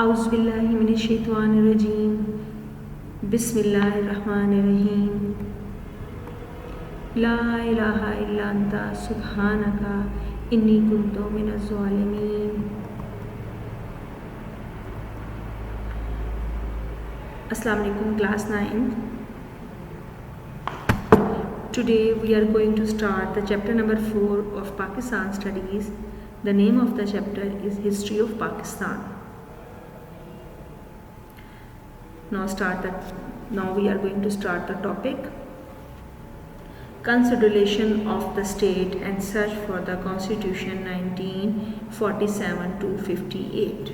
औज़ुबिल्लाहिमिनश्शैतानिर्रजीम बिस्मिल्लाहिर्रहमानिर्रहीम ला इलाहा इल्ला अंता सुब्हानका इन्नी कुन्तु मिनज़्ज़ालिमीन। अस्सलाम वालेकुम class 9। Today we are going to start the chapter number 4 of Pakistan studies. The name of the chapter is History of Pakistan. Now we are going to start the topic Consolidation of the State and Search for the Constitution 1947 to 58.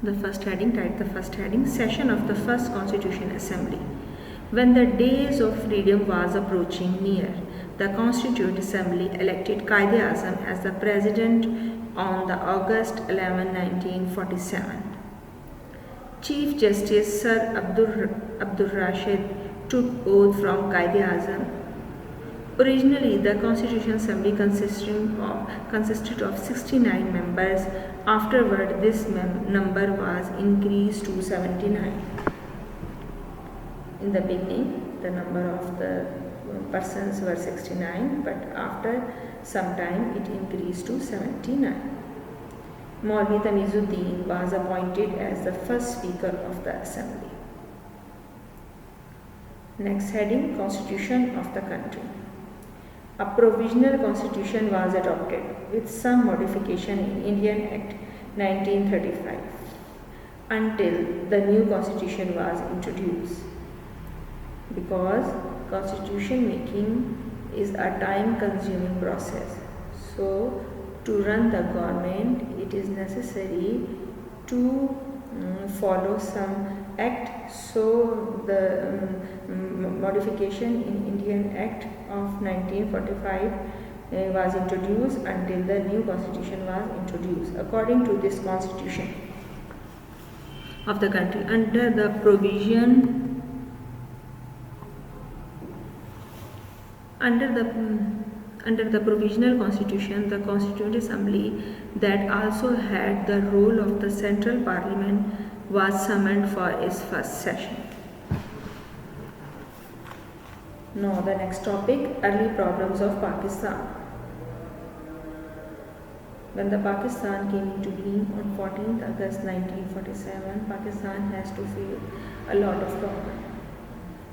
The first heading Session of the First Constitution Assembly. When the days of freedom was approaching near, the Constituent Assembly elected Quaid-e-Azam as the President on the August 11, 1947. Chief Justice Sir Abdur Rashid took oath from Quaid-e-Azam. Originally, the Constituent Assembly consisted of 69 members. Afterward, this number was increased to 79. In the beginning, the number of the persons were 69, but after some time it increased to 79. Maulvi Tamizuddin was appointed as the first Speaker of the Assembly. Next heading, Constitution of the country. A provisional constitution was adopted with some modification in Indian Act 1935 until the new constitution was introduced. Because constitution making is a time consuming process, so to run the government it is necessary to follow some act. So the modification in Indian Act of 1945 was introduced until the new constitution was introduced. According to this constitution of the country, under the provisional constitution, the Constituent Assembly that also had the role of the central parliament was summoned for its first session. Now the next topic, early problems of Pakistan. When the Pakistan came into being on 14th August 1947, Pakistan has to face a lot of problems.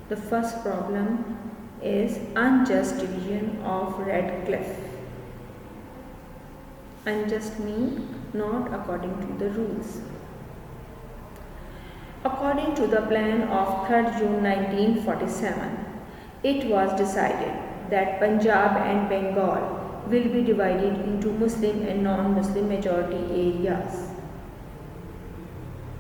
The first problem is unjust division of Red Cliff. Unjust means not according to the rules. According to the plan of 3rd June 1947, it was decided that Punjab and Bengal will be divided into Muslim and non-Muslim majority areas.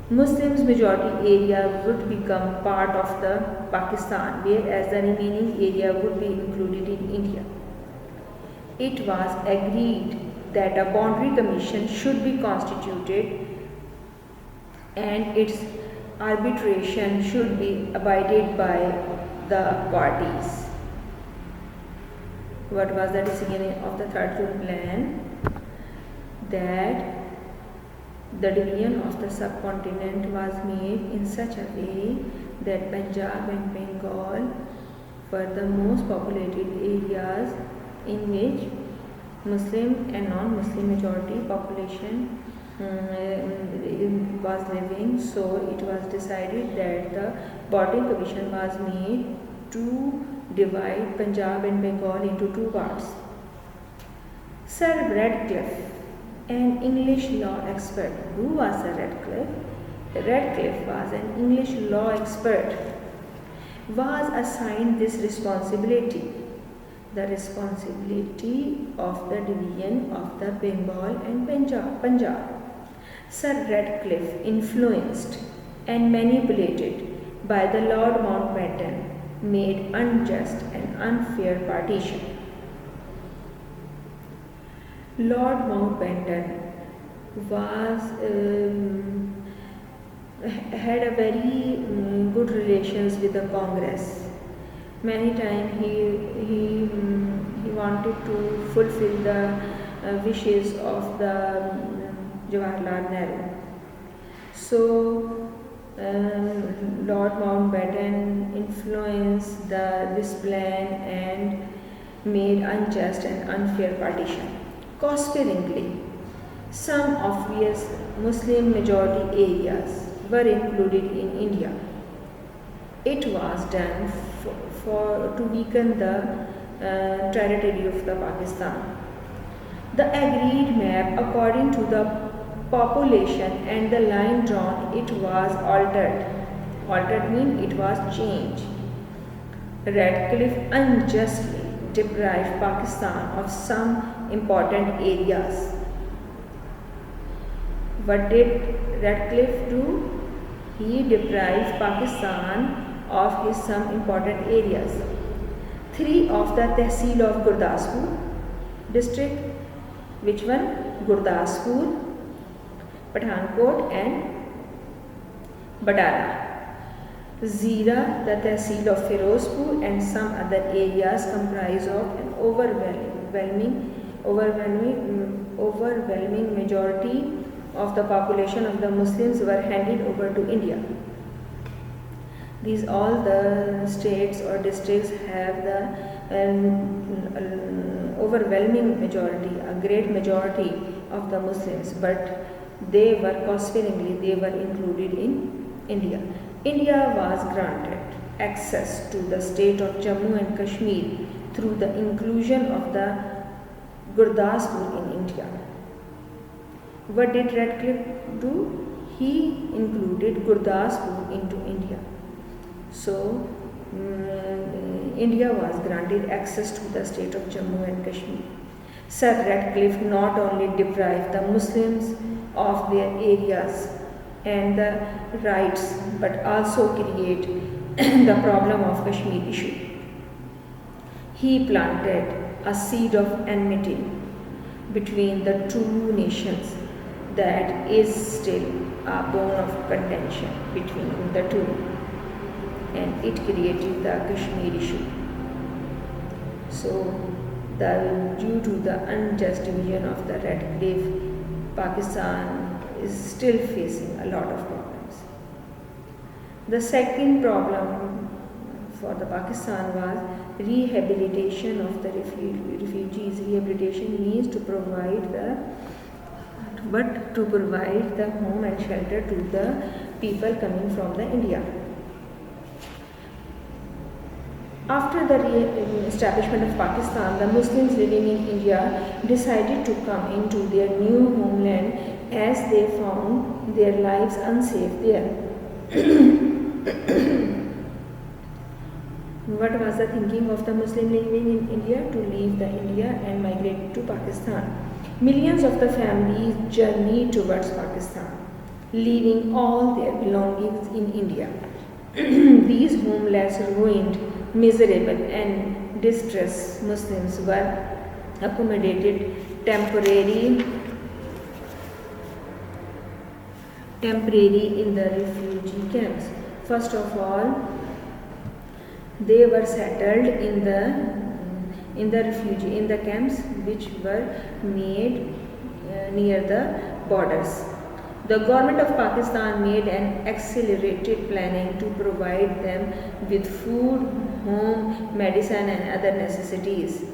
Muslims majority area would become part of the Pakistan, whereas the remaining area would be included in India. It was agreed that a boundary commission should be constituted and its arbitration should be abided by the parties. What was the decision of the 3rd June plan? That the division of the subcontinent was made in such a way that Punjab and Bengal were the most populated areas in which Muslim and non-Muslim majority population was living. So it was decided that the boundary commission was made to divide Punjab and Bengal into two parts. Sir Radcliffe, an English law expert. Who was Sir Radcliffe? Radcliffe was an English law expert, was assigned this responsibility, the responsibility of the division of the Bengal and Punjab. Sir Radcliffe, influenced and manipulated by the Lord Mountbatten, made unjust and unfair partition. Lord Mountbatten had a very good relations with the Congress. Many times he wanted to fulfill the wishes of the Jawaharlal Nehru. So, Lord Mountbatten influenced this plan and made unjust and unfair partition. Correspondingly, some obvious Muslim majority areas were included in India. It was done to weaken the territory of the Pakistan. The agreed map, according to the population and the line drawn, it was altered. Altered means it was changed. Radcliffe unjustly deprived Pakistan of some important areas. What did Radcliffe do? He deprived Pakistan of his some important areas. 3 of the Tehsil of Gurdaspur district, which one? Gurdaspur, Pathankot and Badala. Zira, the Tehsil of Firozpur and some other areas comprise of an overwhelming majority of the population of the Muslims were handed over to India. These all the states or districts have the overwhelming majority, a great majority of the Muslims, but they were included in India. India was granted access to the state of Jammu and Kashmir through the inclusion of the Gurdaspur in India. What did Radcliffe do? He included Gurdaspur into India. So, India was granted access to the state of Jammu and Kashmir. Sir Radcliffe not only deprived the Muslims of their areas and the rights, but also create the problem of Kashmir issue. He planted a seed of enmity between the two nations that is still a bone of contention between the two, and it created the Kashmir issue. So, due to the unjust division of the Radcliffe, Pakistan is still facing a lot of problems. The second problem for the Pakistan was rehabilitation of the refugees. Rehabilitation means to provide the home and shelter to the people coming from the India. After the establishment of Pakistan, the Muslims living in India decided to come into their new homeland as they found their lives unsafe there. What was the thinking of the Muslim living in India? To leave the India and migrate to Pakistan. Millions of the families journeyed towards Pakistan, leaving all their belongings in India. These homeless, ruined, miserable and distressed Muslims were accommodated temporarily in the refugee camps. First of all, they were settled in the camps which were made near the borders. The government of Pakistan made an accelerated planning to provide them with food, home, medicine and other necessities.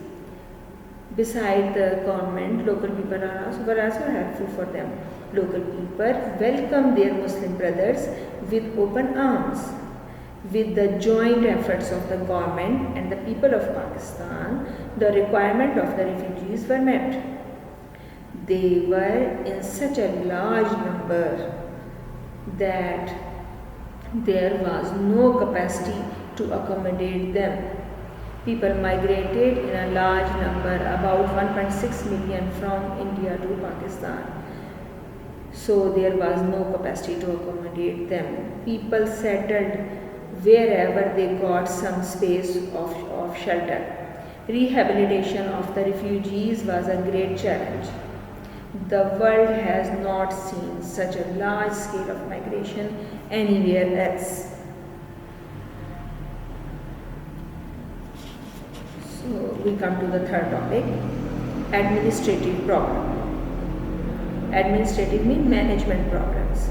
Besides the government, local people were also helpful for them. Local people welcomed their Muslim brothers with open arms. With the joint efforts of the government and the people of Pakistan, the requirement of the refugees were met. They were in such a large number that there was no capacity to accommodate them. People migrated in a large number, about 1.6 million from India to Pakistan. So there was no capacity to accommodate them. People settled wherever they got some space of shelter. Rehabilitation of the refugees was a great challenge. The world has not seen such a large scale of migration anywhere else. So we come to the third topic, administrative problem. administrative means management problems.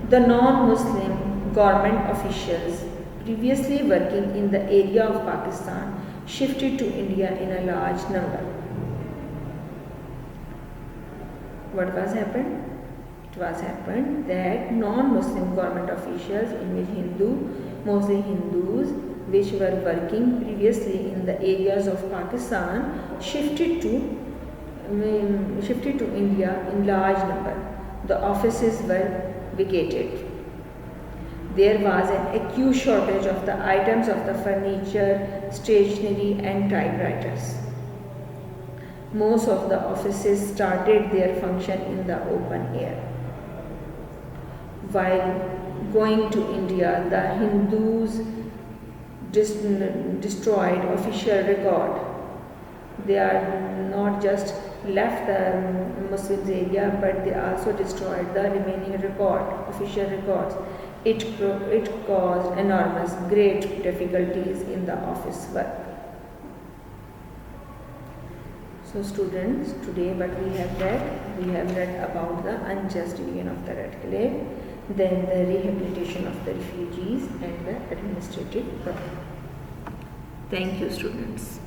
The non-Muslim government officials previously working in the area of Pakistan shifted to India in a large number. What was happened? It was happened that non-Muslim government officials, in which mostly Hindus, which were working previously in the areas of Pakistan, shifted to India in large number. The offices were vacated. There was an acute shortage of the items of the furniture, stationery and typewriters. Most of the offices started their function in the open air. While going to India, the Hindus destroyed official record. They are not just left the Muslims area, but they also destroyed the remaining official records. It caused enormous, great difficulties in the office work. So students, today what we have read about the unjust division of the Red Cliff, then the rehabilitation of the refugees and the administrative problem. Thank you students.